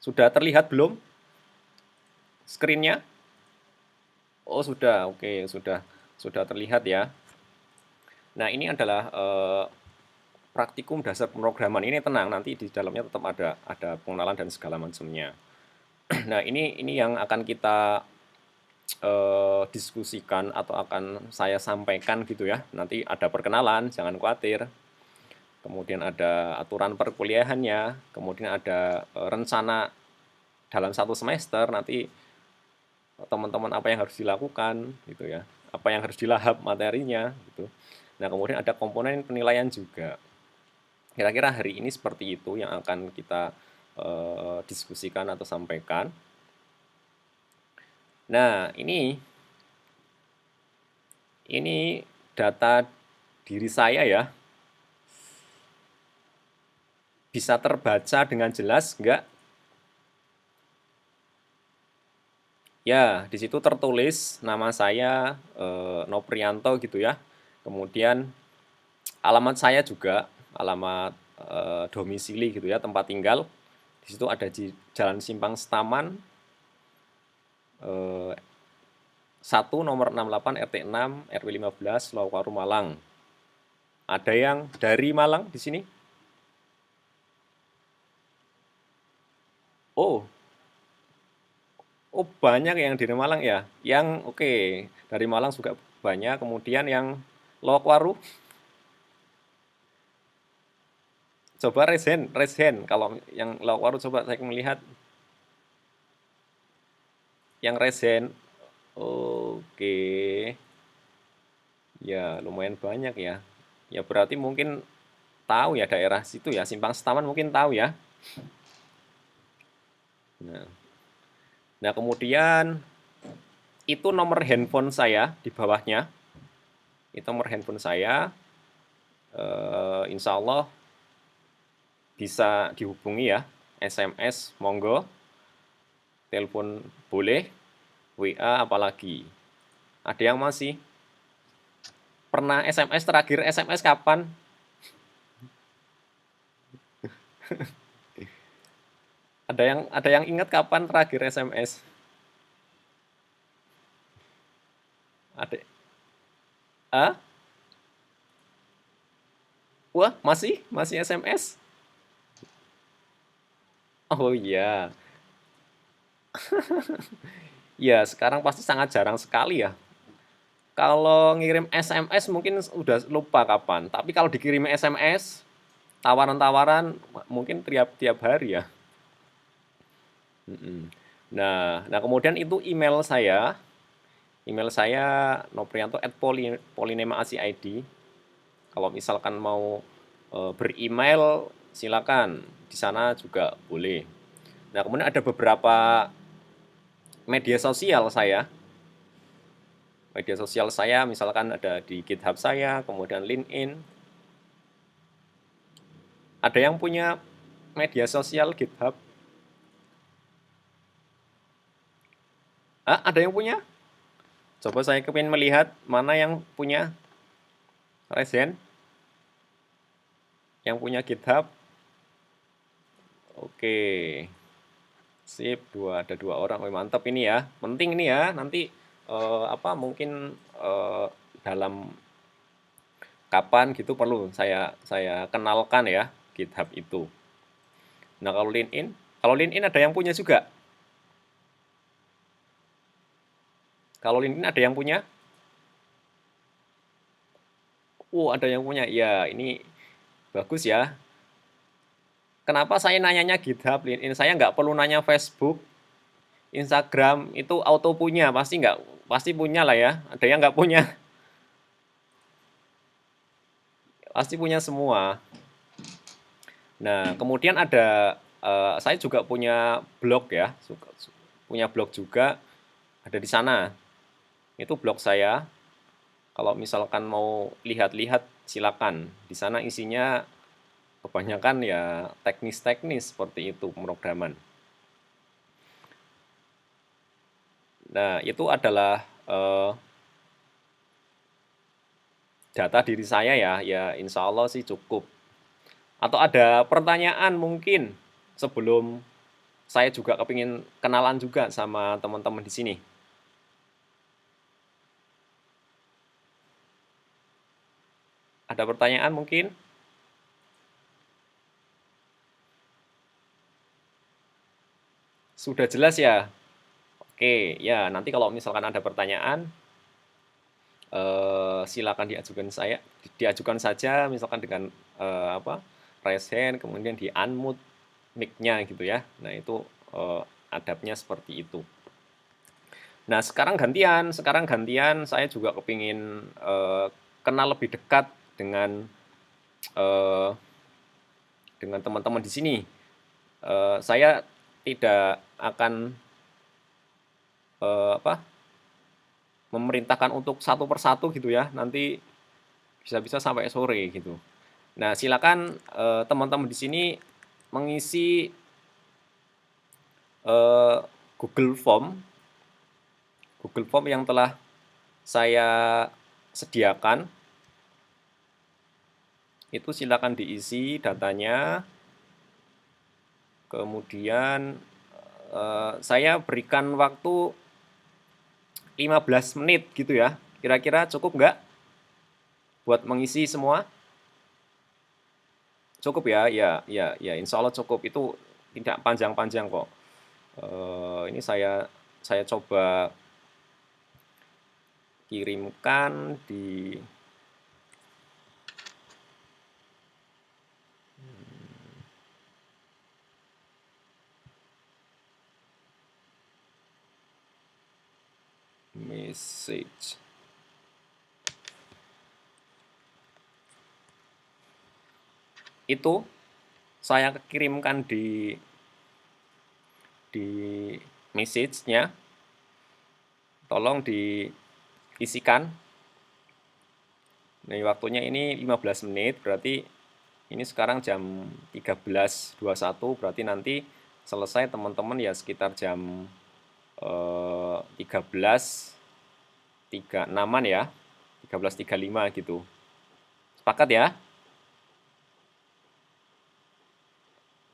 Sudah terlihat belum screen-nya? Oh, sudah. Oke, sudah terlihat ya. Nah, ini adalah praktikum dasar pemrograman. Ini tenang, nanti di dalamnya tetap ada pengenalan dan segala macamnya. Nah, ini yang akan kita diskusikan atau akan saya sampaikan gitu ya. Nanti ada perkenalan, jangan khawatir. Kemudian ada aturan perkuliahannya, kemudian ada rencana dalam satu semester nanti teman-teman apa yang harus dilakukan gitu ya, apa yang harus dilahap materinya gitu. Nah, kemudian ada komponen penilaian juga. Kira-kira hari ini seperti itu yang akan kita diskusikan atau sampaikan. Nah, ini data diri saya ya. Bisa terbaca dengan jelas enggak? Ya, di situ tertulis nama saya Noprianto gitu ya. Kemudian alamat saya juga, alamat domisili gitu ya, tempat tinggal. Di situ ada di Jalan Simpang Setaman 1 nomor 68 RT 6 RW 15 Lokaru Malang. Ada yang dari Malang di sini? Oh, oh banyak yang dari Malang ya. Yang oke, dari Malang juga banyak. Kemudian yang Lokaru, coba raise hand. Kalau yang Lokaru coba saya melihat yang raise hand. Oke. Ya, lumayan banyak ya. Ya berarti mungkin tahu ya daerah situ ya, Simpang Setaman mungkin tahu ya. Nah, nah kemudian itu nomor handphone saya di bawahnya. Itu nomor handphone saya. Insya Allah bisa dihubungi ya. SMS monggo, telepon boleh, WA apalagi. Ada yang masih pernah SMS, terakhir SMS kapan? Ada yang ingat kapan terakhir SMS? Ada? Ah? Wah, masih SMS? Oh iya. Ya, sekarang pasti sangat jarang sekali ya. Kalau ngirim SMS mungkin udah lupa kapan. Tapi kalau dikirim SMS, tawaran-tawaran mungkin tiap hari ya. Nah, kemudian itu email saya. Email saya noprianto@polinema.ac.id. Kalau misalkan mau beremail, silakan. Di sana juga boleh. Nah, kemudian ada beberapa media sosial saya. Media sosial saya misalkan ada di GitHub saya, kemudian LinkedIn. Ada yang punya media sosial GitHub? Ada yang punya? Coba saya ingin melihat mana yang punya Resen. Yang punya GitHub. Oke. Sip, ada dua orang. Wih, mantap ini ya. Penting ini ya. Nanti mungkin dalam kapan gitu perlu saya kenalkan ya GitHub itu. Nah, kalau LinkedIn ada yang punya juga. Kalau LinkedIn ada yang punya? Ada yang punya. Ya, ini bagus ya. Kenapa saya nanyanya GitHub, LinkedIn? Saya nggak perlu nanya Facebook, Instagram, itu auto punya. Pasti punya lah ya. Ada yang nggak punya? Pasti punya semua. Nah, kemudian saya juga punya blog ya. Punya blog juga, ada di sana. Itu blog saya. Kalau misalkan mau lihat-lihat, silakan. Di sana isinya kebanyakan ya teknis-teknis seperti itu pemrograman. Nah, itu adalah data diri saya ya. Ya, insya Allah sih cukup. Atau ada pertanyaan mungkin sebelum saya juga kepingin kenalan juga sama teman-teman di sini. Ada pertanyaan mungkin? Sudah jelas ya? Oke, ya nanti kalau misalkan ada pertanyaan, silakan diajukan saja misalkan dengan raise hand, kemudian di unmute mic-nya gitu ya. Nah itu adabnya seperti itu. Nah sekarang gantian saya juga kepingin kenal lebih dekat dengan eh, teman-teman di sini. Saya tidak akan memerintahkan untuk satu persatu gitu ya. Nanti bisa-bisa sampai sore gitu. Nah, silakan teman-teman di sini mengisi eh, Google Form yang telah saya sediakan. Itu silakan diisi datanya. Kemudian saya berikan waktu 15 menit gitu ya. Kira-kira cukup nggak buat mengisi semua? Cukup ya, ya, insya Allah cukup. Itu tidak panjang-panjang kok. Ini saya coba kirimkan di message. Itu saya kirimkan di message-nya. Tolong diisikan. Nah, waktunya ini 15 menit, berarti ini sekarang jam 13.21, berarti nanti selesai teman-teman ya sekitar jam 13.36-an ya, 13.35 gitu. Sepakat ya?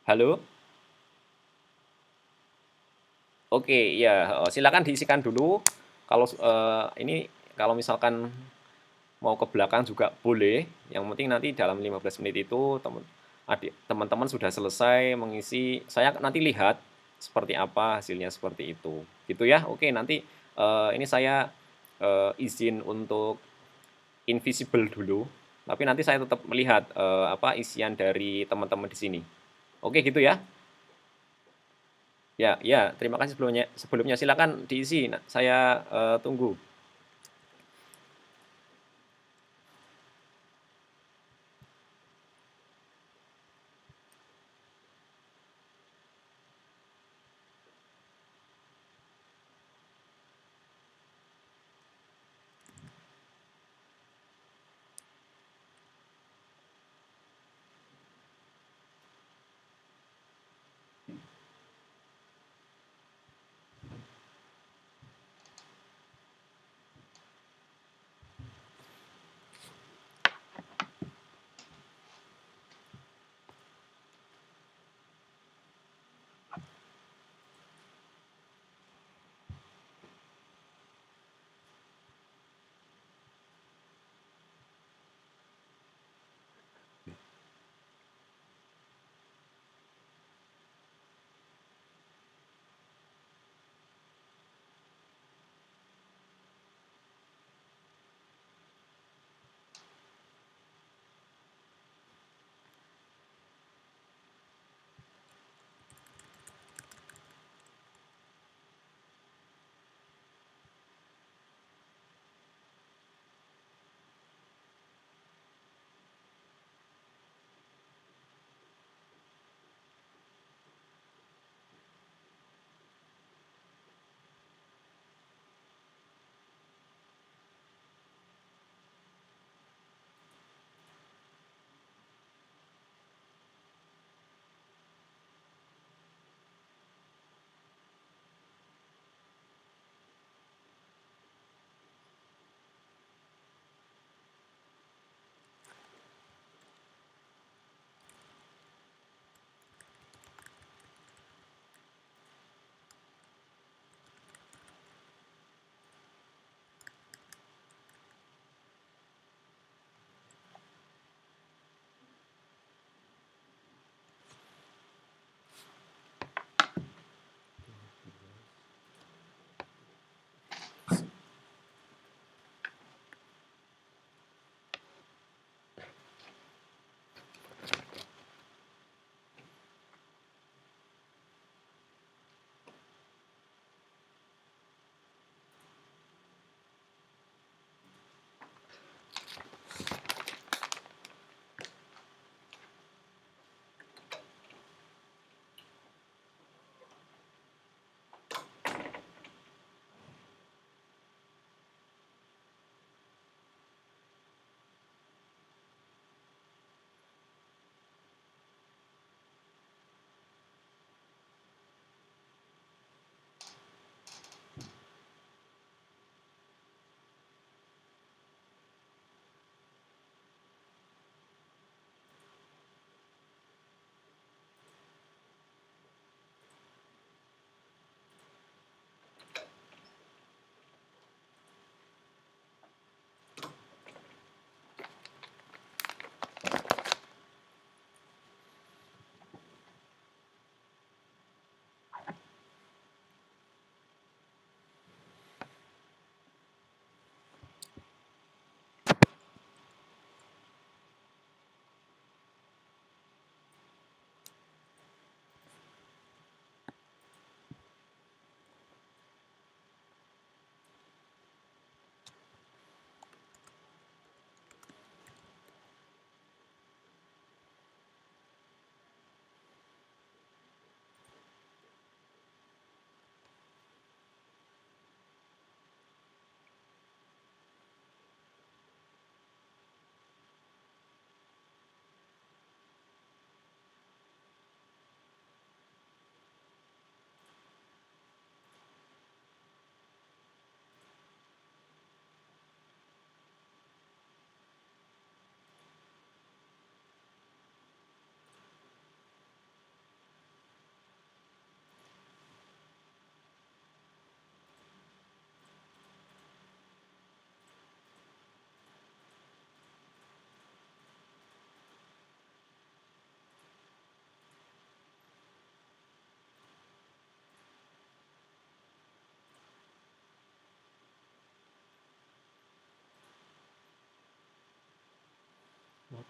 Halo? Oke, ya, silakan diisikan dulu. Kalau kalau misalkan mau ke belakang juga boleh. Yang penting nanti dalam 15 menit itu teman-teman sudah selesai mengisi. Saya nanti lihat seperti apa hasilnya seperti itu. Gitu ya. Oke, nanti ini saya izin untuk invisible dulu. Tapi nanti saya tetap melihat isian dari teman-teman di sini. Oke, gitu ya. Ya, ya, terima kasih sebelumnya. Sebelumnya silakan diisi. Saya tunggu.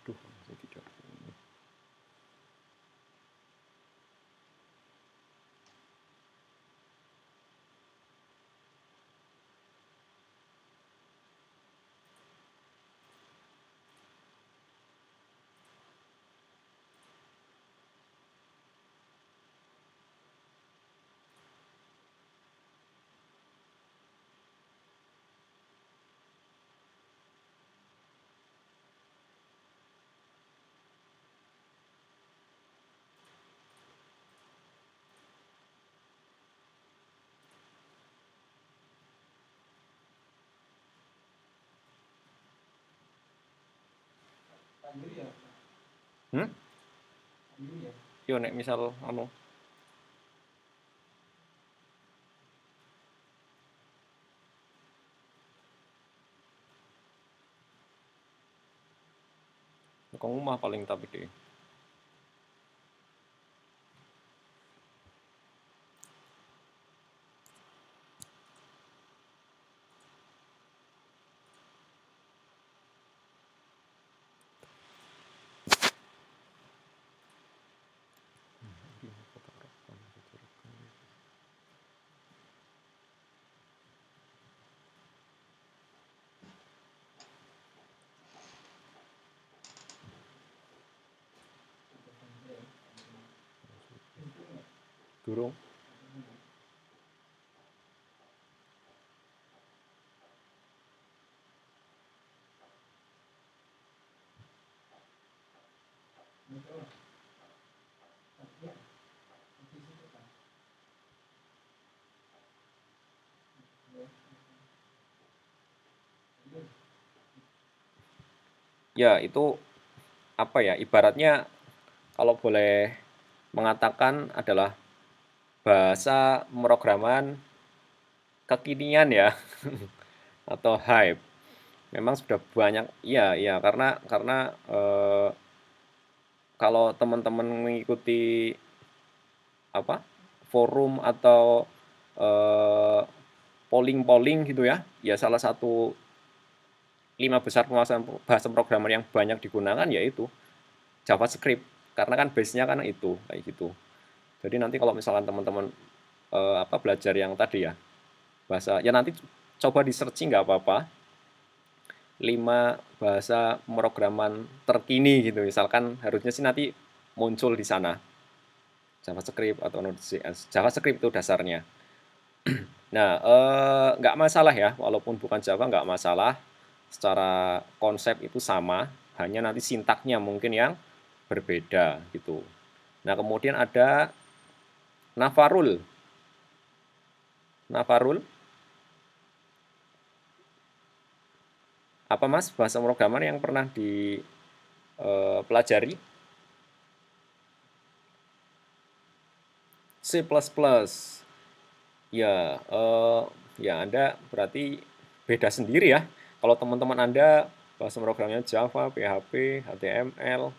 Aduh, saya tidak. Hmm? Yo nek misal anu ke rumah paling tapi deh. Durung. Ya, itu apa ya? Ibaratnya kalau boleh mengatakan adalah bahasa pemrograman kekinian ya atau hype. Memang sudah banyak iya iya karena kalau teman-teman mengikuti apa? Forum atau polling-polling gitu ya. Ya salah satu 5 besar penguasaan bahasa programmer yang banyak digunakan yaitu JavaScript. Karena kan base-nya kan itu kayak gitu. Jadi nanti kalau misalkan teman-teman belajar yang tadi ya bahasa ya nanti coba di searching nggak apa-apa 5 bahasa pemrograman terkini gitu misalkan harusnya sih nanti muncul di sana JavaScript atau Node.js. JavaScript itu dasarnya. Nah, nggak masalah ya, walaupun bukan Java nggak masalah. Secara konsep itu sama, hanya nanti sintaknya mungkin yang berbeda gitu. Nah, kemudian ada Navarul. Navarul, apa Mas bahasa pemrograman yang pernah dipelajari? C++. Ya, ya Anda berarti beda sendiri ya. Kalau teman-teman Anda bahasa programnya Java, PHP, HTML,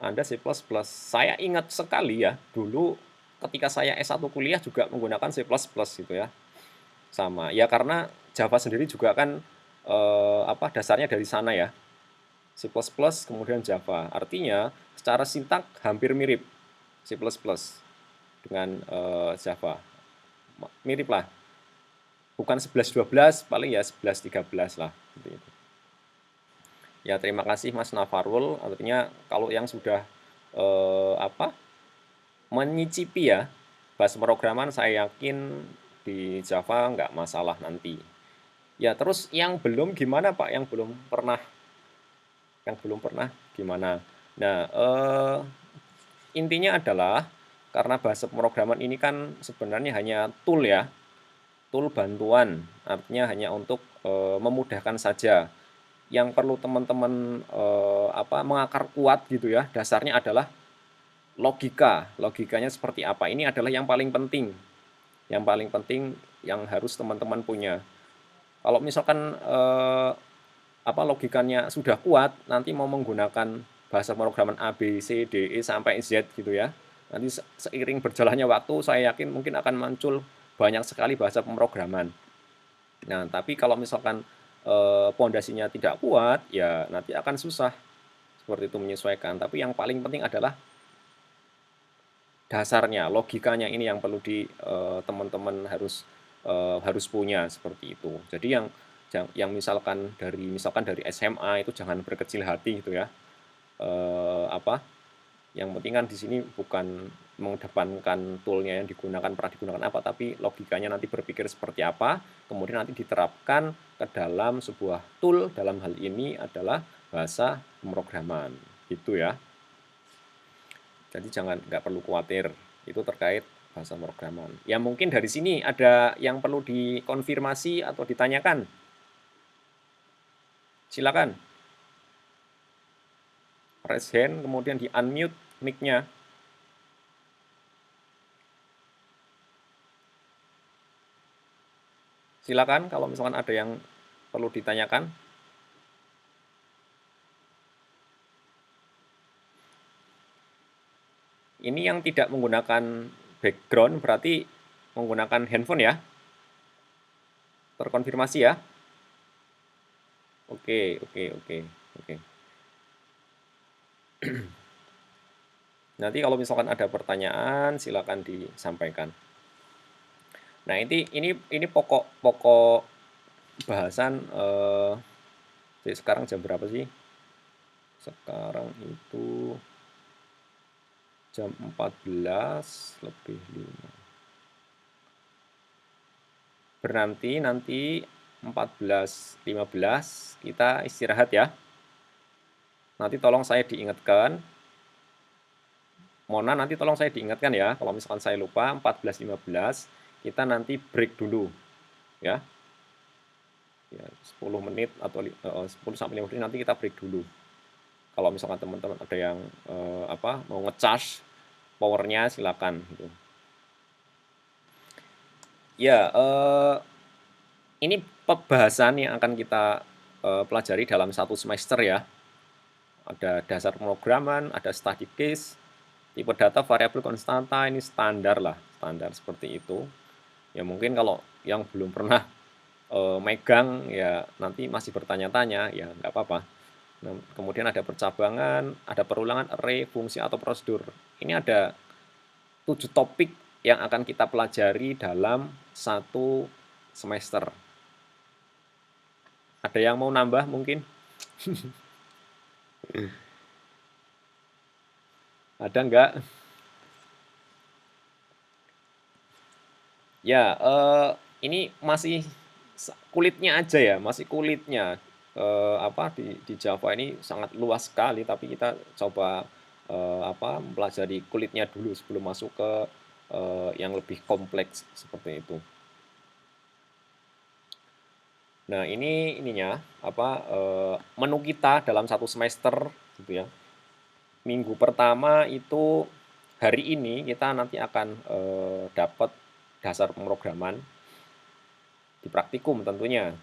Anda C++. Saya ingat sekali ya, dulu ketika saya S1 kuliah juga menggunakan C++ gitu ya. Sama. Ya karena Java sendiri juga kan dasarnya dari sana ya. C++ kemudian Java. Artinya secara sintak hampir mirip C++ dengan Java. Mirip lah. Bukan 11-12, paling ya 11-13 lah. Gitu. Ya terima kasih Mas Navarul. Artinya kalau yang sudah menyicipi ya bahasa pemrograman saya yakin di Java nggak masalah nanti. Ya terus yang belum gimana Pak? Yang belum pernah gimana? Nah, intinya adalah karena bahasa pemrograman ini kan sebenarnya hanya tool ya, tool bantuan, artinya hanya untuk memudahkan saja. Yang perlu teman-teman mengakar kuat gitu ya, dasarnya adalah logika. Logikanya seperti apa? Ini adalah yang paling penting. Yang paling penting yang harus teman-teman punya. Kalau misalkan logikanya sudah kuat, nanti mau menggunakan bahasa pemrograman A, B, C, D, E sampai Z gitu ya. Nanti seiring berjalannya waktu, saya yakin mungkin akan muncul banyak sekali bahasa pemrograman. Nah, tapi kalau misalkan pondasinya tidak kuat, ya nanti akan susah. seperti itu menyesuaikan. Tapi yang paling penting adalah dasarnya, logikanya ini yang perlu teman-teman harus punya seperti itu. Jadi yang misalkan dari SMA itu jangan berkecil hati gitu ya. Yang penting kan di sini bukan mengedepankan toolnya yang pernah digunakan apa, tapi logikanya nanti berpikir seperti apa, kemudian nanti diterapkan ke dalam sebuah tool, dalam hal ini adalah bahasa pemrograman, gitu ya. Jadi nggak perlu khawatir, itu terkait bahasa pemrograman. Ya mungkin dari sini ada yang perlu dikonfirmasi atau ditanyakan. Silakan. Raise hand, kemudian di-unmute mic-nya. Silakan kalau misalkan ada yang perlu ditanyakan. Ini yang tidak menggunakan background berarti menggunakan handphone ya. Terkonfirmasi ya. Oke. Nanti kalau misalkan ada pertanyaan silakan disampaikan. Nah, ini pokok bahasan sekarang jam berapa sih? Sekarang itu jam 14 lebih 5. Nanti 14.15 kita istirahat ya. Nanti tolong saya diingatkan. Mona nanti tolong saya diingatkan ya. Kalau misalkan saya lupa 14.15 kita nanti break dulu ya. 10 menit atau 10 sampai 15 menit nanti kita break dulu. Kalau misalkan teman-teman ada yang mau ngecharge powernya silakan gitu. Ya, ini pembahasan yang akan kita pelajari dalam satu semester ya. Ada dasar pemrograman, ada study case, tipe data variabel konstanta, ini standar seperti itu. Ya mungkin kalau yang belum pernah megang ya nanti masih bertanya-tanya ya nggak apa-apa. Nah, kemudian ada percabangan, ada perulangan array, fungsi atau prosedur. Ini ada 7 topik yang akan kita pelajari dalam satu semester. Ada yang mau nambah mungkin? Ada nggak? Ya, ini masih kulitnya aja ya, masih kulitnya. Di Java ini sangat luas sekali, tapi kita coba mempelajari kulitnya dulu sebelum masuk ke yang lebih kompleks seperti itu. Nah, ininya menu kita dalam satu semester gitu ya. Minggu pertama itu hari ini kita nanti akan dapat dasar pemrograman di praktikum tentunya.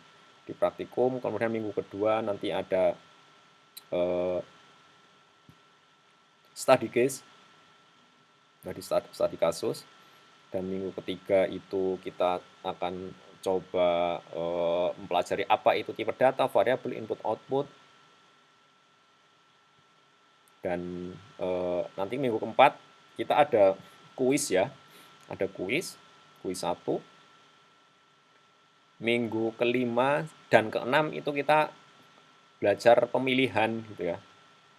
Di praktikum, kemudian minggu kedua nanti ada study case dari studi kasus, dan minggu ketiga itu kita akan coba mempelajari apa itu tipe data, variabel, input, output, dan nanti minggu keempat kita ada kuis ya, ada kuis 1. Minggu kelima dan keenam itu kita belajar pemilihan gitu ya,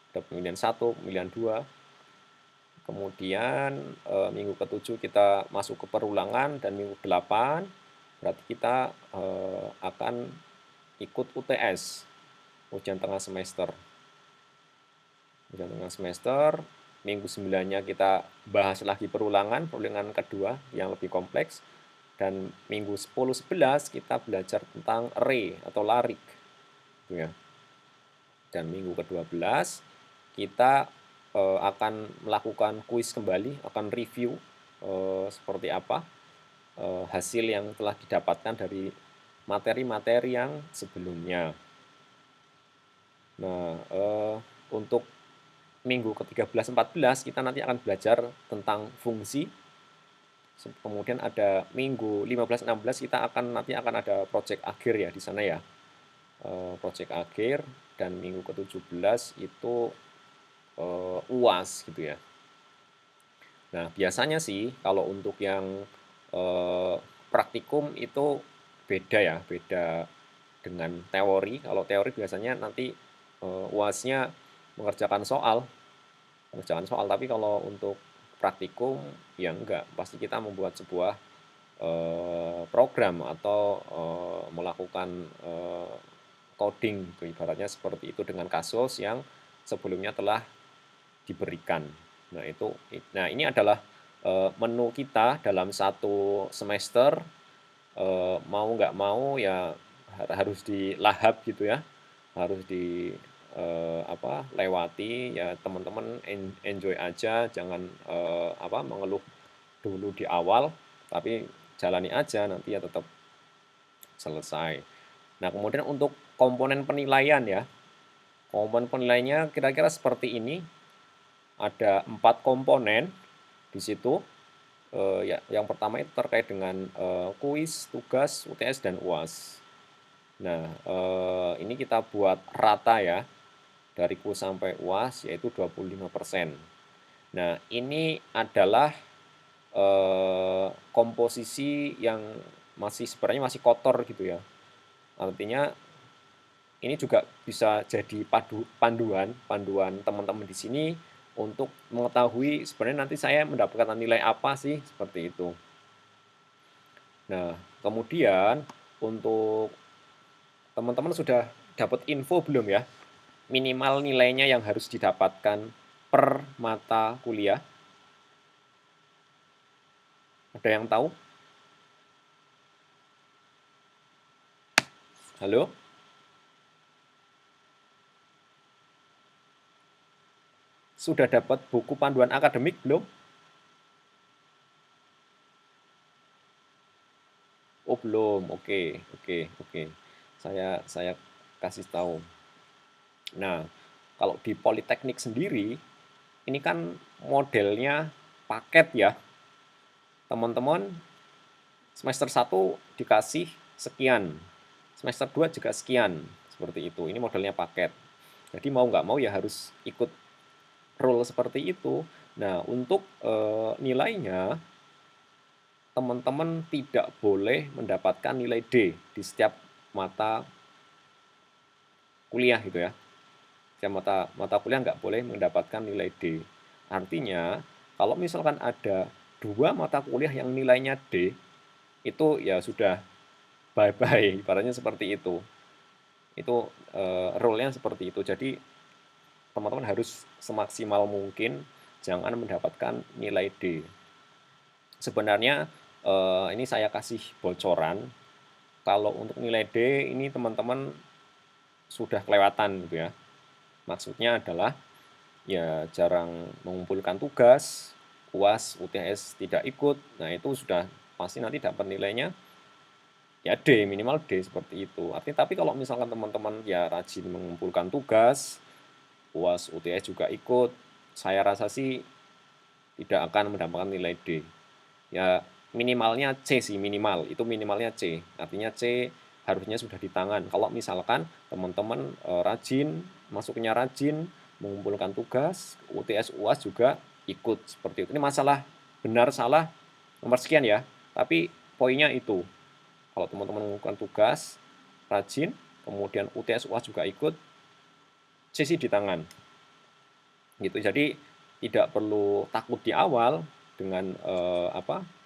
ada pemilihan 1, pemilihan 2. Kemudian minggu ke-7 kita masuk ke perulangan, dan minggu 8 berarti kita akan ikut UTS, ujian tengah semester. Ujian tengah semester, minggu 9-nya kita bahas lagi perulangan kedua yang lebih kompleks, dan minggu 10-11 kita belajar tentang array atau larik. Gitu ya. Dan minggu ke-12 kita akan melakukan kuis kembali, akan review seperti apa hasil yang telah didapatkan dari materi-materi yang sebelumnya. Nah, untuk minggu ke-13-14 kita nanti akan belajar tentang fungsi. Kemudian ada minggu 15-16 kita nanti akan ada project akhir ya di sana ya. Project akhir, dan minggu ke-17 itu UAS gitu ya. Nah, biasanya sih kalau untuk yang praktikum itu beda ya, beda dengan teori. Kalau teori biasanya nanti UAS-nya mengerjakan soal, tapi kalau untuk praktikum ya enggak, pasti kita membuat sebuah program atau melakukan coding gitu, ibaratnya seperti itu dengan kasus yang sebelumnya telah diberikan. Nah ini adalah menu kita dalam satu semester, mau nggak mau ya harus dilahap gitu ya, harus di lewati ya, teman-teman enjoy aja, jangan mengeluh dulu di awal, tapi jalani aja nanti ya tetap selesai. Nah kemudian untuk komponen penilaian ya, komponen penilaiannya kira-kira seperti ini. Ada 4 komponen di situ. Ya, yang pertama itu terkait dengan kuis, tugas, UTS, dan UAS. Nah, ini kita buat rata ya, dari kuis sampai UAS yaitu 25%. Nah, ini adalah komposisi yang sebenarnya masih kotor gitu ya. Artinya ini juga bisa jadi panduan teman-teman di sini untuk mengetahui sebenarnya nanti saya mendapatkan nilai apa sih, seperti itu. Nah, kemudian untuk teman-teman sudah dapat info belum ya? Minimal nilainya yang harus didapatkan per mata kuliah. Ada yang tahu? Halo? Sudah dapat buku panduan akademik belum? Oh, belum. Oke, oke, oke. Saya kasih tahu. Nah, kalau di Politeknik sendiri, ini kan modelnya paket ya. Teman-teman semester 1 dikasih sekian, semester 2 juga sekian, seperti itu. Ini modelnya paket. Jadi mau nggak mau ya harus ikut rule seperti itu. Nah, untuk nilainya, teman-teman tidak boleh mendapatkan nilai D di setiap mata kuliah gitu ya. Setiap mata kuliah nggak boleh mendapatkan nilai D. Artinya, kalau misalkan ada 2 mata kuliah yang nilainya D, itu ya sudah bye-bye, ibaratnya seperti itu. Itu rule-nya seperti itu. Jadi teman-teman harus semaksimal mungkin jangan mendapatkan nilai D. Sebenarnya ini saya kasih bocoran, kalau untuk nilai D ini teman-teman sudah kelewatan gitu ya. Maksudnya adalah ya jarang mengumpulkan tugas, UAS, UTS tidak ikut. Nah, itu sudah pasti nanti dapat nilainya ya D, minimal D seperti itu. Artinya tapi kalau misalkan teman-teman ya rajin mengumpulkan tugas, UAS, UTS juga ikut, saya rasa sih tidak akan mendapatkan nilai D. Ya minimalnya C sih, minimal. Itu minimalnya C. Artinya C harusnya sudah di tangan. Kalau misalkan teman-teman rajin, masuknya rajin, mengumpulkan tugas, UTS, UAS juga ikut seperti itu. Ini masalah benar salah nomor sekian ya. Tapi poinnya itu. Kalau teman-teman mengumpulkan tugas, rajin, kemudian UTS, UAS juga ikut, C sih di tangan. Gitu. Jadi tidak perlu takut di awal dengan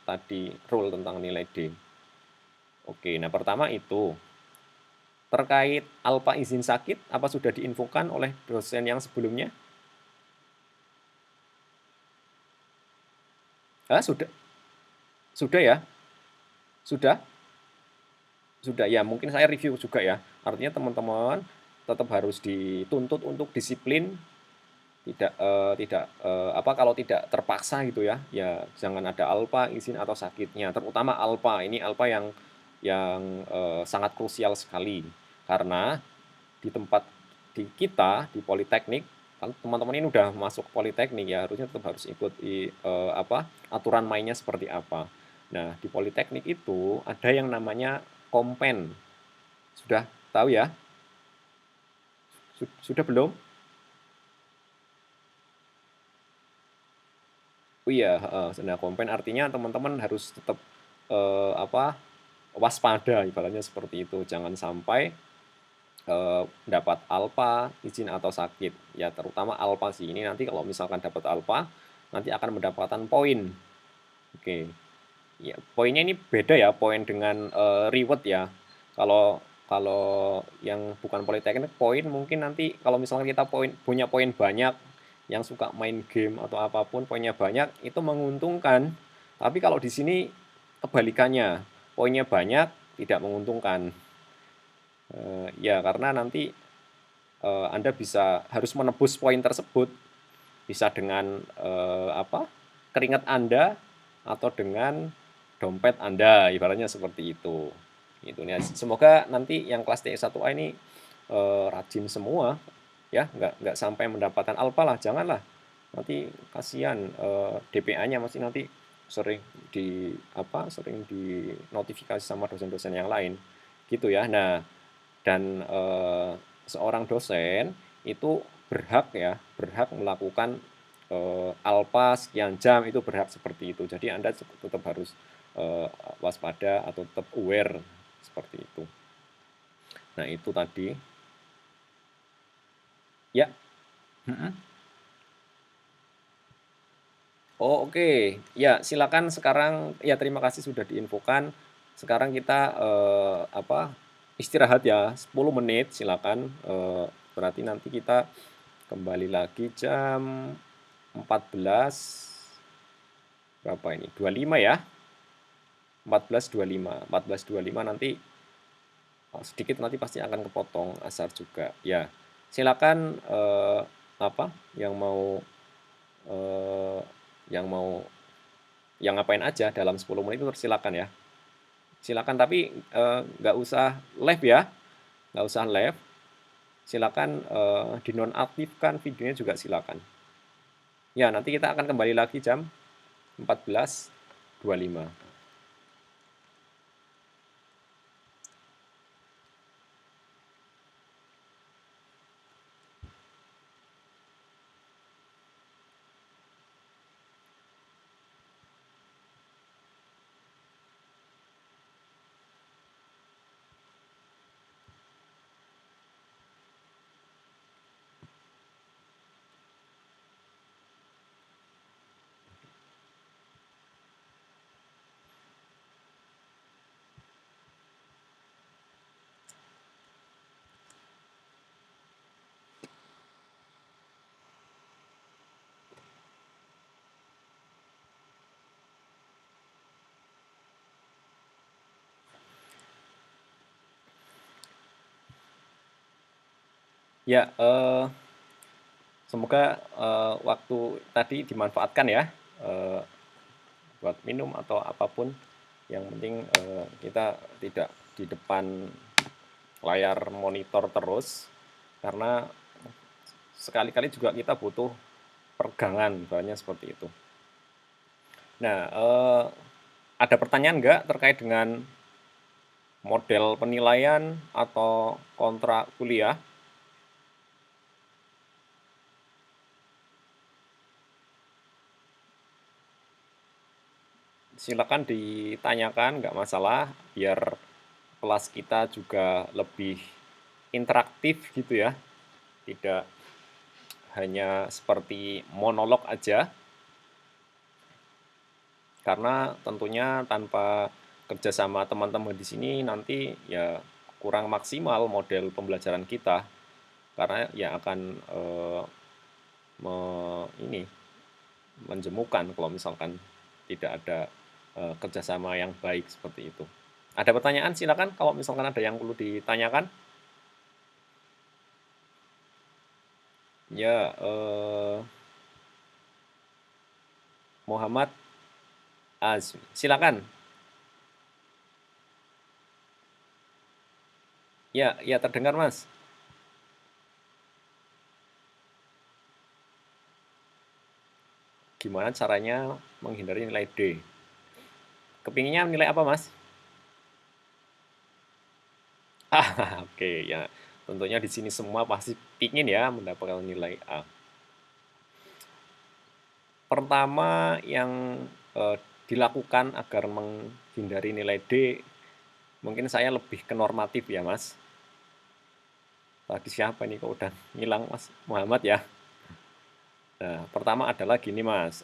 tadi rule tentang nilai D. Oke, nah pertama itu terkait alfa izin sakit, apa sudah diinfokan oleh dosen yang sebelumnya? Sudah, sudah ya, sudah, sudah ya. Mungkin saya review juga ya. Artinya teman-teman tetap harus dituntut untuk disiplin, kalau tidak terpaksa gitu ya, ya jangan ada alfa izin atau sakitnya, terutama alfa ini alfa yang sangat krusial sekali, karena di tempat kita di Politeknik, kan teman-teman ini udah masuk Politeknik ya, harusnya tetap harus ikut aturan mainnya seperti apa. Nah, di Politeknik itu ada yang namanya kompen. Sudah tahu ya? Sudah belum? Oh iya, zona komplain artinya teman-teman harus tetap apa, waspada ibaratnya seperti itu. Jangan sampai dapat alfa, izin atau sakit. Ya terutama alfa sih. Ini nanti kalau misalkan dapat alfa, nanti akan mendapatkan poin. Oke. Ya, poinnya ini beda ya, poin dengan reward ya. Kalau kalau yang bukan politeknik, poin mungkin nanti kalau misalkan kita punya poin banyak, yang suka main game atau apapun poinnya banyak, itu menguntungkan. Tapi kalau di sini kebalikannya, poinnya banyak tidak menguntungkan. Ya karena nanti Anda harus menebus poin tersebut, bisa dengan apa, keringat Anda atau dengan dompet Anda, ibaratnya seperti itu. Gitu nih. Semoga nanti yang kelas TS1A ini rajin semua, ya, nggak sampai mendapatkan alfa lah, janganlah. Nanti kasihan DPA-nya masih nanti sering sering di notifikasi sama dosen-dosen yang lain, gitu ya. Nah, dan seorang dosen itu berhak melakukan alfa sekian jam, itu berhak seperti itu. Jadi Anda tetap harus waspada atau tetap aware seperti itu. Nah, itu tadi. Ya. Oh, oke. Ya, silakan sekarang, ya terima kasih sudah diinfokan. Sekarang kita istirahat ya 10 menit, silakan. Berarti nanti kita kembali lagi jam 14 berapa ini? 25 ya. 14.25. 14.25 nanti sedikit nanti pasti akan kepotong asar juga. Ya. Silakan apa yang mau eh, yang mau yang ngapain aja dalam 10 menit itu silakan ya. Silakan, tapi nggak usah live ya. Nggak usah live. Silakan dinonaktifkan videonya juga silakan. Ya, nanti kita akan kembali lagi jam 14.25. Ya, semoga waktu tadi dimanfaatkan ya, buat minum atau apapun. Yang penting kita tidak di depan layar monitor terus, karena sekali-kali juga kita butuh peregangan, banyak seperti itu. Nah, ada pertanyaan nggak terkait dengan model penilaian atau kontrak kuliah? Silakan ditanyakan, nggak masalah, biar kelas kita juga lebih interaktif gitu ya, tidak hanya seperti monolog aja, karena tentunya tanpa kerjasama teman-teman di sini nanti ya kurang maksimal model pembelajaran kita, karena ya akan ini menjemukan kalau misalkan tidak ada kerjasama yang baik seperti itu. Ada pertanyaan silakan kalau misalkan ada yang perlu ditanyakan. Ya, Muhammad Azmi, silakan. Ya, ya terdengar Mas. Gimana caranya menghindari nilai D? Kepinginnya nilai apa Mas? Ah, oke ya. Tentunya di sini semua pasti pingin ya mendapatkan nilai A. Pertama yang, dilakukan agar menghindari nilai D, mungkin saya lebih ke normatif ya, Mas. Tadi siapa nih kok udah ngilang, Mas Muhammad ya? Nah, pertama adalah gini, Mas,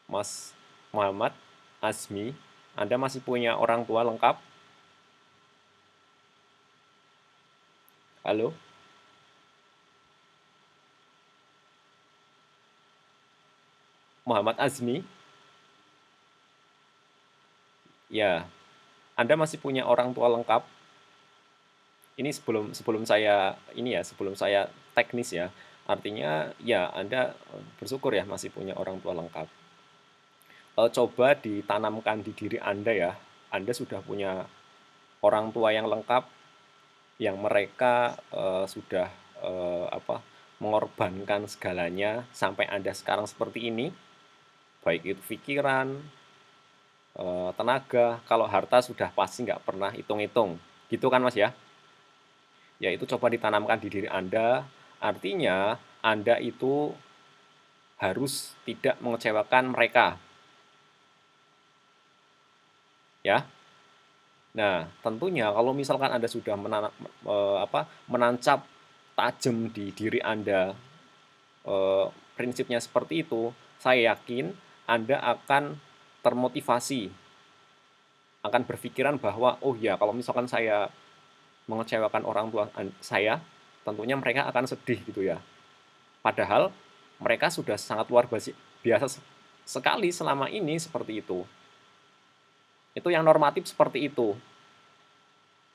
Mas Muhammad Azmi, Anda masih punya orang tua lengkap? Halo? Muhammad Azmi? Ya, Anda masih punya orang tua lengkap? Ini sebelum sebelum saya ini ya, sebelum saya teknis ya. Artinya ya Anda bersyukur ya masih punya orang tua lengkap. Coba ditanamkan di diri Anda ya. Anda sudah punya orang tua yang lengkap, yang mereka sudah apa, mengorbankan segalanya sampai Anda sekarang seperti ini, baik itu pikiran, tenaga, kalau harta sudah pasti nggak pernah hitung-hitung. Gitu kan Mas ya? Ya itu coba ditanamkan di diri Anda, artinya Anda itu harus tidak mengecewakan mereka, ya. Nah, tentunya kalau misalkan Anda sudah menancap tajam di diri Anda, prinsipnya seperti itu, saya yakin Anda akan termotivasi, akan berpikiran bahwa, "Oh ya, kalau misalkan saya mengecewakan orang tua saya, tentunya mereka akan sedih," gitu ya. Padahal mereka sudah sangat luar biasa sekali selama ini seperti itu. Itu yang normatif seperti itu.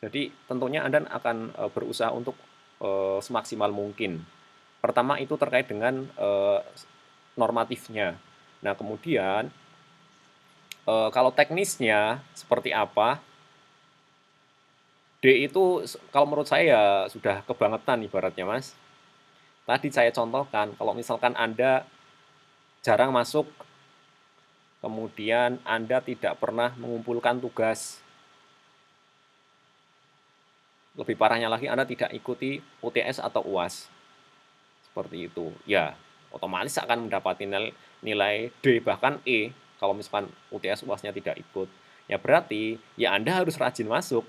Jadi tentunya Anda akan berusaha untuk semaksimal mungkin. Pertama itu terkait dengan normatifnya. Nah kemudian kalau teknisnya seperti apa? D itu kalau menurut saya sudah kebangetan ibaratnya Mas. Tadi saya contohkan kalau misalkan Anda jarang masuk, kemudian Anda tidak pernah mengumpulkan tugas. Lebih parahnya lagi Anda tidak ikuti UTS atau UAS. Seperti itu. Ya, otomatis akan mendapati nilai D bahkan E kalau misalkan UTS UAS-nya tidak ikut. Ya berarti ya Anda harus rajin masuk.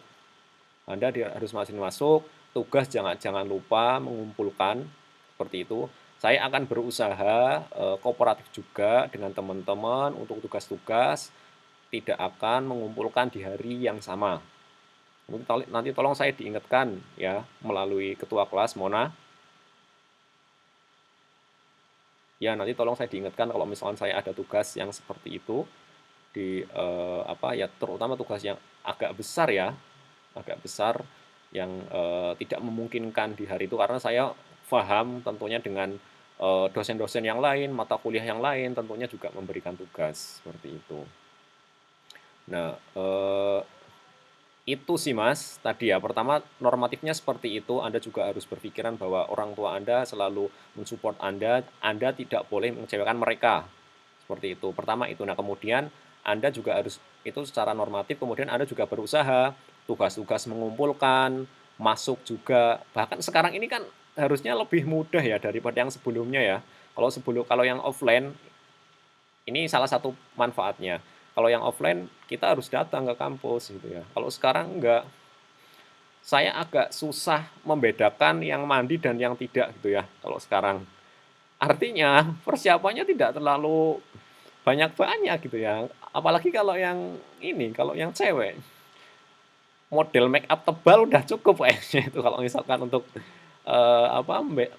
Anda harus rajin masuk, tugas jangan lupa mengumpulkan seperti itu. Saya akan berusaha kooperatif juga dengan teman-teman untuk tugas-tugas tidak akan mengumpulkan di hari yang sama. Nanti tolong saya diingatkan ya melalui ketua kelas Mona. Ya nanti tolong saya diingatkan kalau misalkan saya ada tugas yang seperti itu di apa ya terutama tugas yang agak besar ya, agak besar yang tidak memungkinkan di hari itu karena saya paham tentunya dengan dosen-dosen yang lain, mata kuliah yang lain tentunya juga memberikan tugas seperti itu. Nah, itu sih Mas, tadi ya, pertama normatifnya seperti itu, Anda juga harus berpikiran bahwa orang tua Anda selalu mensupport Anda tidak boleh mengecewakan mereka, seperti itu. Pertama itu, nah kemudian Anda juga harus, itu secara normatif, kemudian Anda juga berusaha, tugas-tugas mengumpulkan, masuk juga, bahkan sekarang ini kan harusnya lebih mudah ya daripada yang sebelumnya ya. Kalau yang offline, ini salah satu manfaatnya. Kalau yang offline, kita harus datang ke kampus gitu ya. Kalau sekarang enggak, saya agak susah membedakan yang mandi dan yang tidak gitu ya, kalau sekarang. Artinya persiapannya tidak terlalu banyak-banyak gitu ya. Apalagi kalau yang ini, kalau yang cewek, model make up tebal udah cukup kayaknya itu kalau misalkan untuk,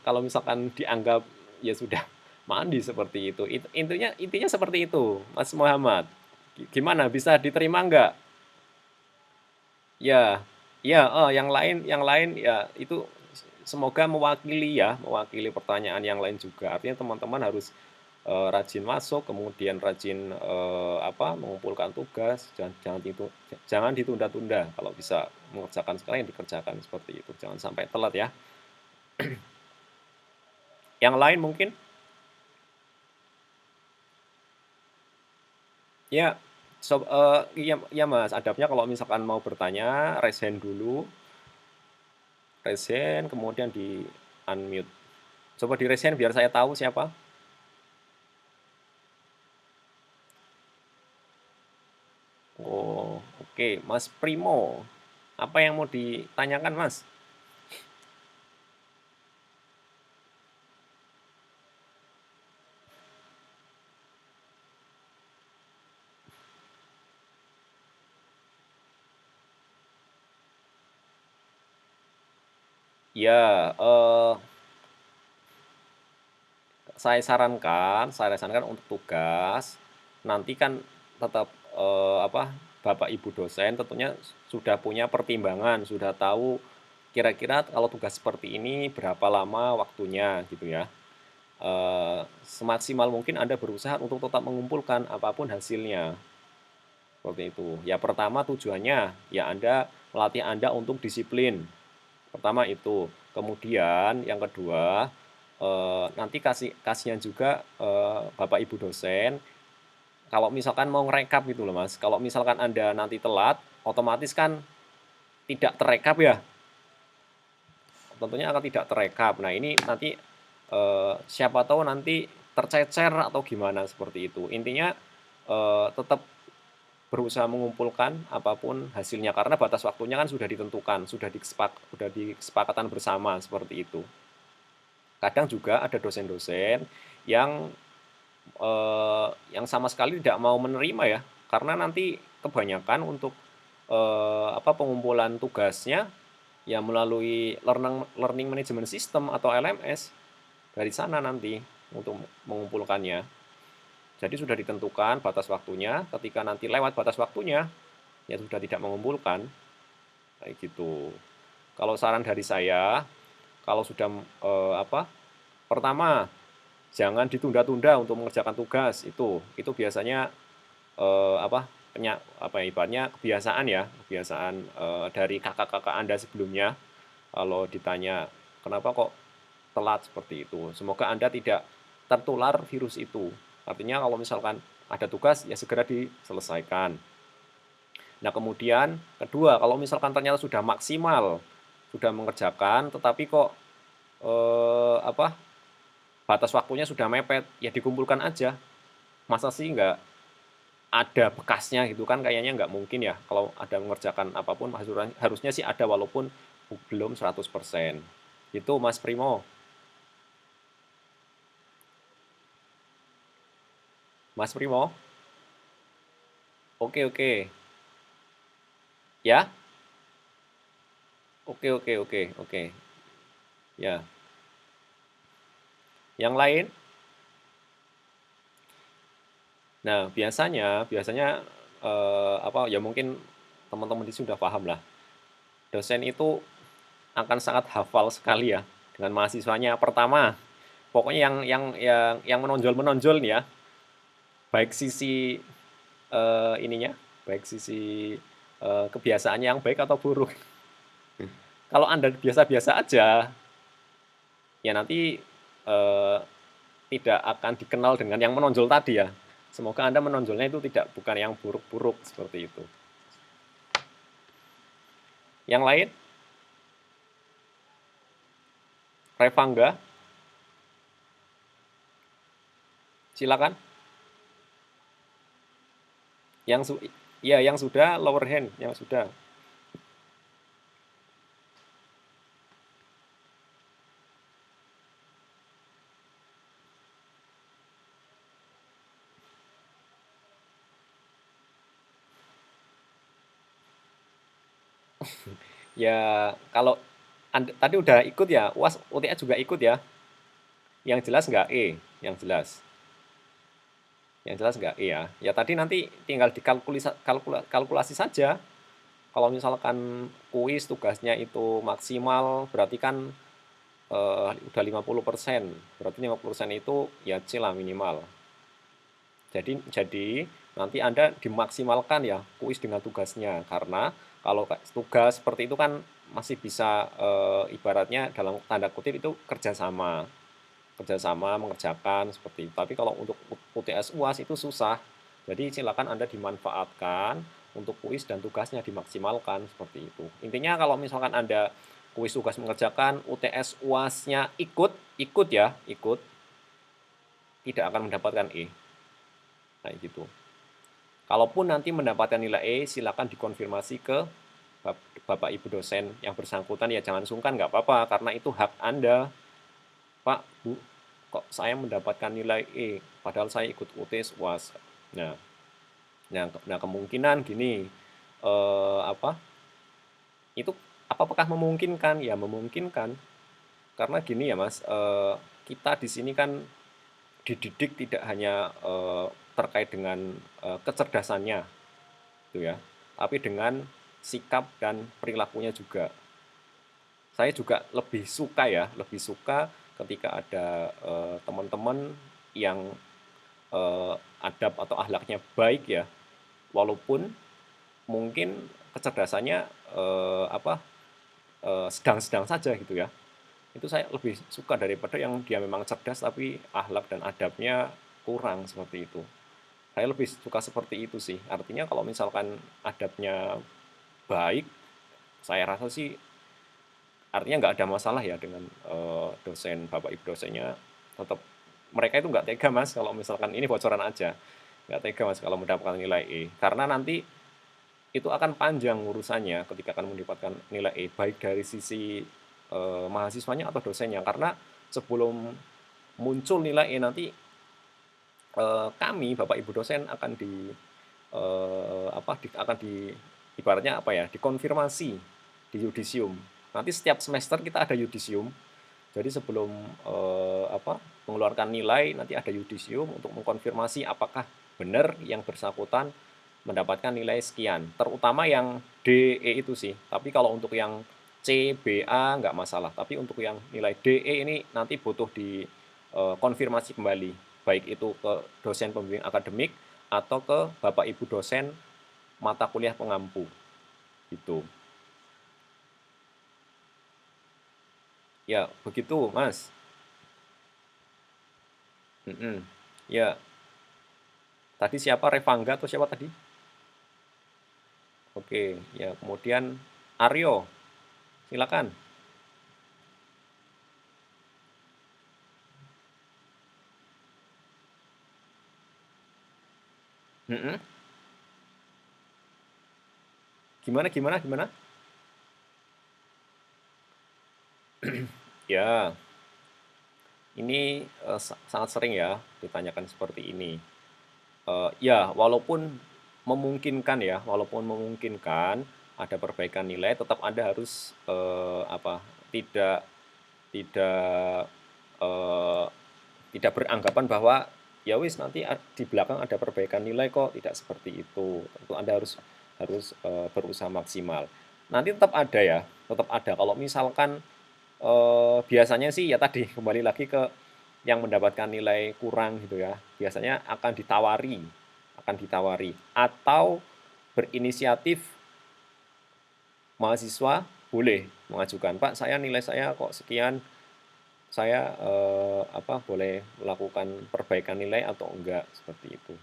kalau misalkan dianggap ya sudah mandi seperti itu. Intinya intinya seperti itu, Mas Muhammad. Gimana bisa diterima nggak? Ya, ya, yang lain ya itu semoga mewakili ya, mewakili pertanyaan yang lain juga. Artinya teman-teman harus rajin masuk, kemudian rajin mengumpulkan tugas, jangan ditunda-tunda. Kalau bisa mengerjakan sekarang yang dikerjakan seperti itu, jangan sampai telat ya. Yang lain mungkin, ya, iya, iya Mas, adabnya kalau misalkan mau bertanya, raise hand dulu, raise hand, kemudian di unmute. Coba di raise hand biar saya tahu siapa. Oke, Mas Primo, apa yang mau ditanyakan, Mas? Ya, saya sarankan untuk tugas, nanti kan tetap, apa, Bapak Ibu dosen tentunya sudah punya pertimbangan, sudah tahu kira-kira kalau tugas seperti ini berapa lama waktunya gitu ya. Semaksimal mungkin Anda berusaha untuk tetap mengumpulkan apapun hasilnya, seperti itu. Ya pertama tujuannya, ya Anda melatih Anda untuk disiplin, pertama itu. Kemudian yang kedua, nanti kasihan juga, Bapak Ibu dosen, kalau misalkan mau ngerekap gitu loh Mas, kalau misalkan Anda nanti telat, otomatis kan tidak terekap ya, tentunya akan tidak terekap. Nah ini nanti, siapa tahu nanti tercecer atau gimana seperti itu. Intinya, tetap berusaha mengumpulkan apapun hasilnya, karena batas waktunya kan sudah ditentukan, sudah disepakatan bersama seperti itu. Kadang juga ada dosen-dosen yang, yang sama sekali tidak mau menerima ya, karena nanti kebanyakan untuk, pengumpulan tugasnya, ya melalui learning management system atau LMS, dari sana nanti untuk mengumpulkannya. Jadi sudah ditentukan batas waktunya, ketika nanti lewat batas waktunya, ya sudah tidak mengumpulkan, kayak gitu. Kalau saran dari saya, kalau sudah, pertama, jangan ditunda-tunda untuk mengerjakan tugas, itu biasanya, ibaratnya kebiasaan ya, kebiasaan, dari kakak-kakak Anda sebelumnya, kalau ditanya, "Kenapa kok telat?" Seperti itu. Semoga Anda tidak tertular virus itu. Artinya kalau misalkan ada tugas, ya segera diselesaikan. Nah, kemudian kedua, kalau misalkan ternyata sudah maksimal, sudah mengerjakan, tetapi kok, batas waktunya sudah mepet, ya dikumpulkan aja. Masa sih nggak ada bekasnya gitu kan, kayaknya nggak mungkin ya, kalau ada mengerjakan apapun harusnya sih ada walaupun belum 100%. Itu Mas Primo. Mas Primo? Oke, oke. Ya? Oke, oke, oke, oke. Ya. Yang lain? Nah, biasanya, ya mungkin teman-teman di sini sudah paham lah. Dosen itu akan sangat hafal sekali ya dengan mahasiswanya. Pertama, pokoknya yang menonjol-menonjol nih ya, baik sisi, ininya, baik sisi, kebiasaannya yang baik atau buruk. Kalau Anda biasa-biasa aja, ya nanti, eee, tidak akan dikenal dengan yang menonjol tadi ya. Semoga Anda menonjolnya itu bukan yang buruk-buruk, seperti itu. Yang lain? Revangga, silakan. Yang su Ya, yang sudah lower hand, yang sudah. Ya, kalau Anda tadi udah ikut ya, UAS UTS juga ikut ya. Yang jelas nggak E, yang jelas. Yang jelas nggak E ya. Ya tadi nanti tinggal kalkulasi saja. Kalau misalkan kuis tugasnya itu maksimal, berarti kan, udah 50%. Berarti 50% itu ya C lah minimal. Jadi nanti Anda dimaksimalkan ya kuis dengan tugasnya, karena kalau tugas seperti itu kan masih bisa, ibaratnya dalam tanda kutip itu kerjasama mengerjakan seperti itu. Tapi kalau untuk UTS UAS itu susah. Jadi silakan Anda dimanfaatkan untuk kuis dan tugasnya dimaksimalkan seperti itu. Intinya kalau misalkan Anda kuis tugas mengerjakan, UTS UAS-nya ikut ya, ikut, tidak akan mendapatkan E. Kayak gitu. Kalaupun nanti mendapatkan nilai E, silakan dikonfirmasi ke Bapak Ibu dosen yang bersangkutan, ya jangan sungkan, nggak apa-apa, karena itu hak Anda. Pak, Bu, kok saya mendapatkan nilai E, padahal saya ikut UTS UAS. Nah, kemungkinan gini, apa, itu apakah memungkinkan? Ya memungkinkan, karena gini ya Mas, kita di sini kan dididik tidak hanya terkait dengan kecerdasannya, gitu ya, tapi dengan sikap dan perilakunya juga. Saya juga lebih suka ketika ada teman-teman yang adab atau akhlaknya baik ya, walaupun mungkin kecerdasannya sedang-sedang saja gitu ya. Itu saya lebih suka daripada yang dia memang cerdas tapi akhlak dan adabnya kurang seperti itu. Saya lebih suka seperti itu sih. Artinya kalau misalkan adabnya baik, saya rasa sih artinya nggak ada masalah ya dengan dosen, Bapak Ibu dosennya. Tetap mereka itu nggak tega Mas kalau misalkan ini bocoran aja. Nggak tega Mas kalau mendapatkan nilai E. Karena nanti itu akan panjang urusannya ketika akan mendapatkan nilai E, baik dari sisi mahasiswanya atau dosennya. Karena sebelum muncul nilai E nanti kami Bapak Ibu dosen akan ibaratnya apa ya, dikonfirmasi di yudisium. Nanti setiap semester kita ada yudisium. Jadi sebelum mengeluarkan nilai nanti ada yudisium untuk mengkonfirmasi apakah benar yang bersangkutan mendapatkan nilai sekian. Terutama yang D, E itu sih. Tapi kalau untuk yang C, B, A nggak masalah. Tapi untuk yang nilai D, E ini nanti butuh dikonfirmasi kembali. Baik itu ke dosen pembimbing akademik atau ke Bapak Ibu dosen mata kuliah pengampu. Gitu. Ya, begitu, Mas. Ya, tadi siapa? Revangga atau siapa tadi? Oke, ya kemudian Aryo, silakan. Mm-mm. Gimana? Ya, ini sangat sering ya ditanyakan seperti ini. Ya, walaupun memungkinkan ada perbaikan nilai, tetap Anda harus tidak tidak eh, tidak beranggapan bahwa ya wis nanti di belakang ada perbaikan nilai kok, tidak seperti itu. Tentu Anda harus berusaha maksimal. Nanti tetap ada. Kalau misalkan biasanya sih ya tadi kembali lagi ke yang mendapatkan nilai kurang gitu ya. Biasanya akan ditawari atau berinisiatif mahasiswa boleh mengajukan, Pak, nilai saya kok sekian, saya boleh melakukan perbaikan nilai atau enggak seperti itu.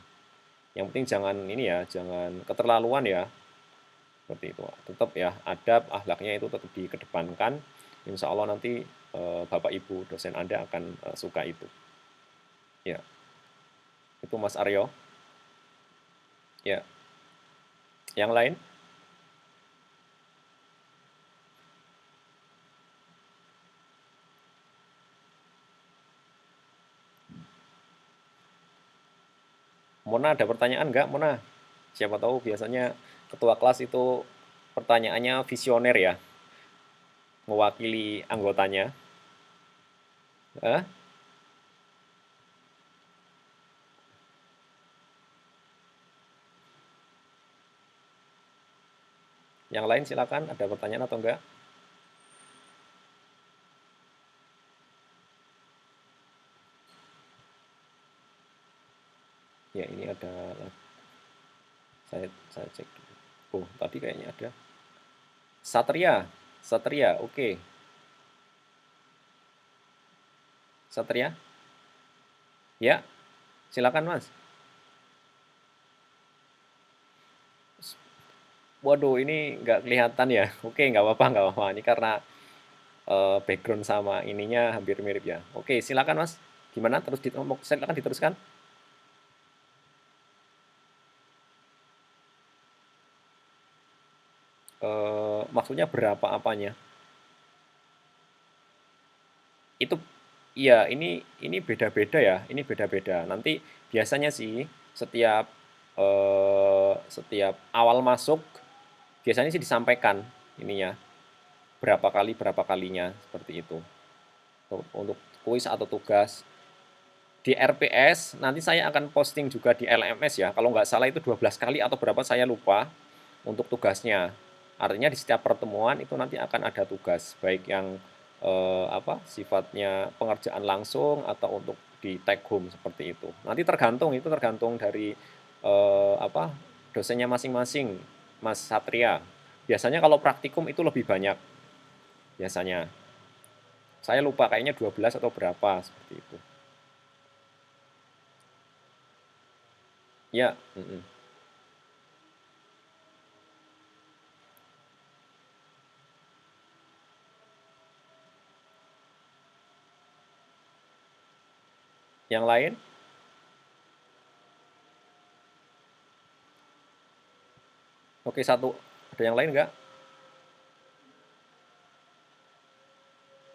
Yang penting jangan ini ya, jangan keterlaluan ya. Seperti itu. Tetap ya adab, akhlaknya itu tetap dikedepankan. Insya Allah nanti Bapak Ibu dosen Anda akan suka itu. Ya, itu Mas Aryo. Ya, yang lain? Mona ada pertanyaan enggak, Mona? Siapa tahu biasanya ketua kelas itu pertanyaannya visioner ya, mewakili anggotanya. Eh? Yang lain silakan, ada pertanyaan atau enggak? Ya, ini ada, saya cek dulu. Oh, tadi kayaknya ada. Satria, Satria, oke. Satria, ya, silakan Mas. Waduh, ini nggak kelihatan ya. Oke, nggak apa-apa. Ini karena background sama ininya hampir mirip ya. Oke, silakan Mas. Gimana? Silakan diteruskan. maksudnya berapa apanya? Itu iya, ini beda-beda ya, ini beda-beda. Nanti biasanya sih setiap awal masuk biasanya sih disampaikan ininya, berapa kalinya seperti itu. Untuk kuis atau tugas. Di RPS nanti saya akan posting juga di LMS ya. Kalau nggak salah itu 12 kali atau berapa saya lupa untuk tugasnya. Artinya di setiap pertemuan itu nanti akan ada tugas, baik yang sifatnya pengerjaan langsung atau untuk di take home seperti itu. Nanti tergantung dari dosennya masing-masing, Mas Satria. Biasanya kalau praktikum itu lebih banyak biasanya. Saya lupa kayaknya 12 atau berapa seperti itu. Ya, yang lain? Oke, satu. Ada yang lain nggak?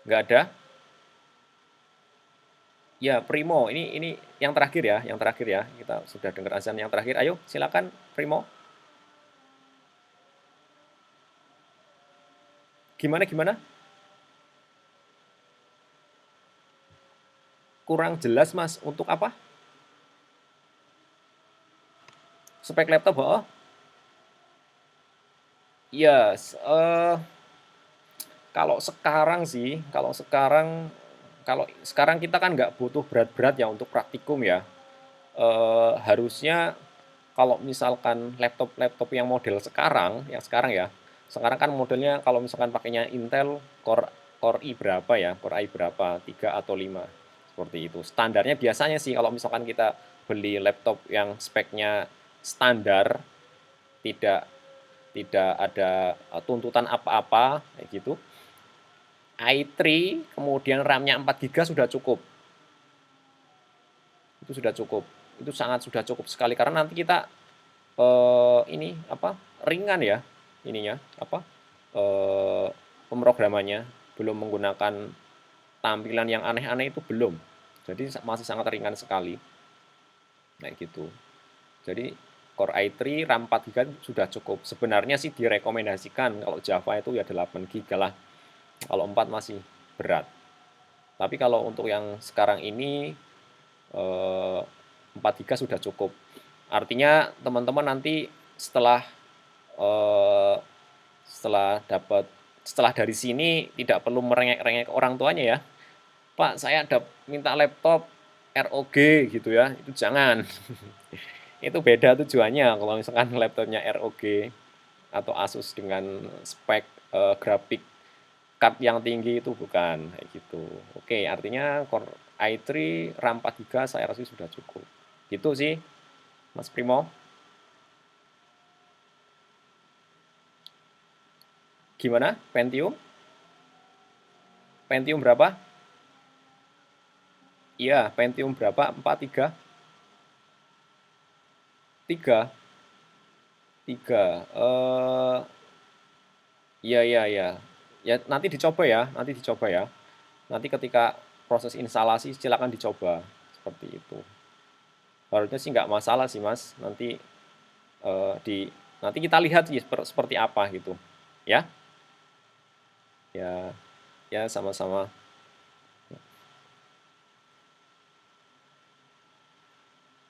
Nggak ada? Ya, Primo. Ini yang terakhir ya, yang terakhir ya. Kita sudah dengar azan yang terakhir. Ayo, silakan Primo. Gimana? Kurang jelas, Mas. Untuk apa? Spek laptop, oh? Ya, kalau sekarang kita kan nggak butuh berat-berat ya untuk praktikum ya. Harusnya kalau misalkan laptop-laptop yang model sekarang ya, sekarang kan modelnya kalau misalkan pakainya Intel Core i berapa ya, Core i berapa, 3 atau 5, seperti itu. Standarnya biasanya sih kalau misalkan kita beli laptop yang speknya standar, tidak tidak ada tuntutan apa-apa kayak gitu, i3 kemudian RAM-nya 4 GB sudah cukup. Itu sudah cukup. Itu sangat sudah cukup sekali karena nanti kita ini ringan ya ininya pemrogramannya, belum menggunakan tampilan yang aneh-aneh itu belum. Jadi masih sangat ringan sekali. Kayak gitu. Jadi Core i3 RAM 4 GB sudah cukup. Sebenarnya sih direkomendasikan kalau Java itu ya 8 GB lah. Kalau 4 masih berat. Tapi kalau untuk yang sekarang ini 4 GB sudah cukup. Artinya teman-teman nanti setelah eh, setelah dari sini tidak perlu merengek-rengek orang tuanya ya. Pak, saya ada minta laptop ROG gitu ya. Itu jangan. Itu beda tujuannya kalau misalkan laptopnya ROG atau Asus dengan spek grafik card yang tinggi itu bukan kayak gitu. Oke, artinya Core i3 RAM 4 GB saya rasa sudah cukup. Gitu sih, Mas Primo. Gimana? Pentium? Pentium berapa? Iya, Pentium berapa? 4, 3? 3? 3. Iya, iya, iya. Ya, nanti dicoba ya. Nanti ketika proses instalasi silakan dicoba seperti itu. Harusnya sih nggak masalah sih Mas. Eh, di nanti kita lihat sih seperti apa gitu. Ya, ya, ya sama-sama.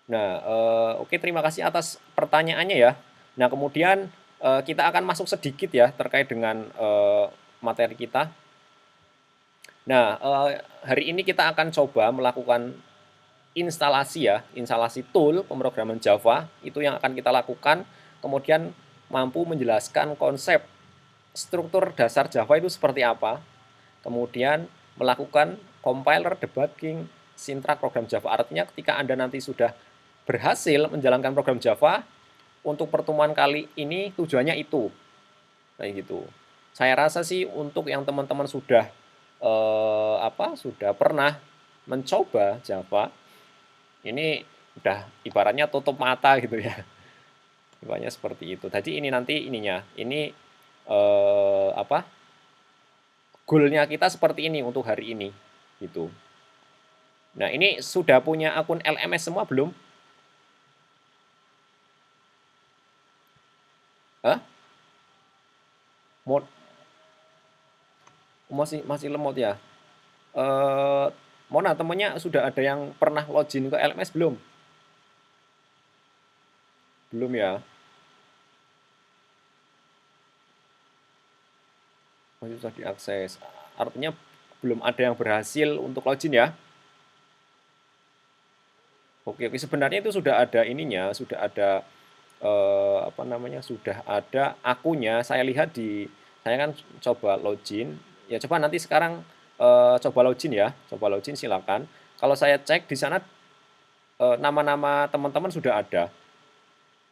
Nah, oke terima kasih atas pertanyaannya ya. Nah, kemudian kita akan masuk sedikit ya terkait dengan materi kita. Nah, hari ini kita akan coba melakukan instalasi ya, instalasi tool pemrograman Java, itu yang akan kita lakukan, kemudian mampu menjelaskan konsep struktur dasar Java itu seperti apa, kemudian melakukan compiler, debugging, sintrak program Java. Artinya ketika Anda nanti sudah berhasil menjalankan program Java, untuk pertemuan kali ini tujuannya itu. Kayak gitu. Saya rasa sih untuk yang teman-teman sudah pernah mencoba Java, ini udah ibaratnya tutup mata gitu ya. Ibaratnya seperti itu. Jadi ini nanti ini apa, goalnya kita seperti ini untuk hari ini, gitu. Nah, ini sudah punya akun LMS semua belum? Hah? Mod masih masih lemot ya? Eh, Mona, temennya sudah ada yang pernah login ke LMS belum? Belum ya? Masih susah diakses. Artinya belum ada yang berhasil untuk login ya? Oke, oke. Sebenarnya itu sudah ada ininya, sudah ada apa namanya, sudah ada akunnya. Saya lihat saya kan coba login. Ya coba nanti sekarang coba login ya, coba login silakan. Kalau saya cek di sana nama-nama teman-teman sudah ada.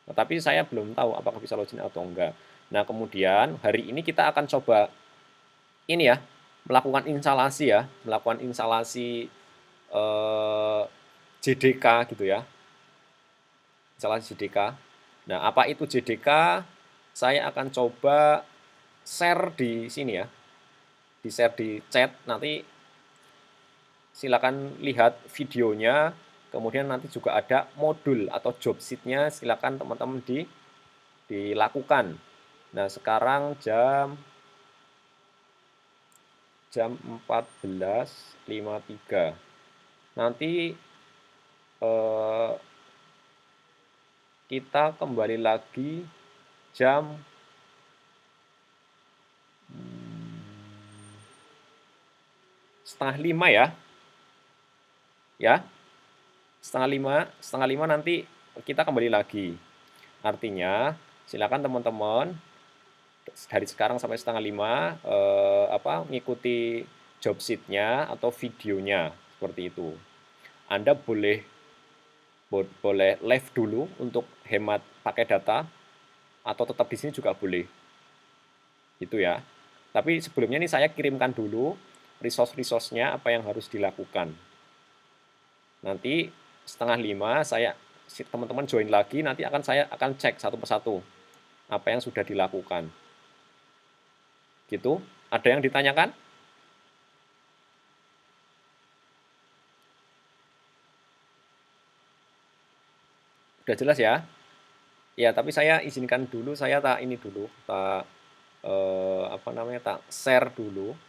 Tapi saya belum tahu apakah bisa login atau enggak. Nah, kemudian hari ini kita akan coba ini ya, melakukan instalasi ya, melakukan instalasi JDK gitu ya, instalasi JDK. Nah, apa itu JDK? Saya akan coba share di sini ya, di share di chat. Nanti silakan lihat videonya. Kemudian nanti juga ada modul atau job sheet-nya, silakan teman-teman dilakukan. Nah, sekarang jam 14.53. Nanti kita kembali lagi jam 4:30 ya. Ya, 4:30 nanti kita kembali lagi. Artinya, silakan teman-teman dari sekarang sampai 4:30 ngikuti job sheet-nya atau videonya seperti itu. Anda boleh live dulu untuk hemat pakai data, atau tetap di sini juga boleh. Gitu ya. Tapi sebelumnya nih saya kirimkan dulu resource-resource-nya apa yang harus dilakukan. Nanti 4:30 teman-teman join lagi, nanti saya akan cek satu persatu apa yang sudah dilakukan. Gitu. Ada yang ditanyakan? Udah jelas ya? Ya, tapi saya izinkan dulu, saya tak ini dulu, tak share dulu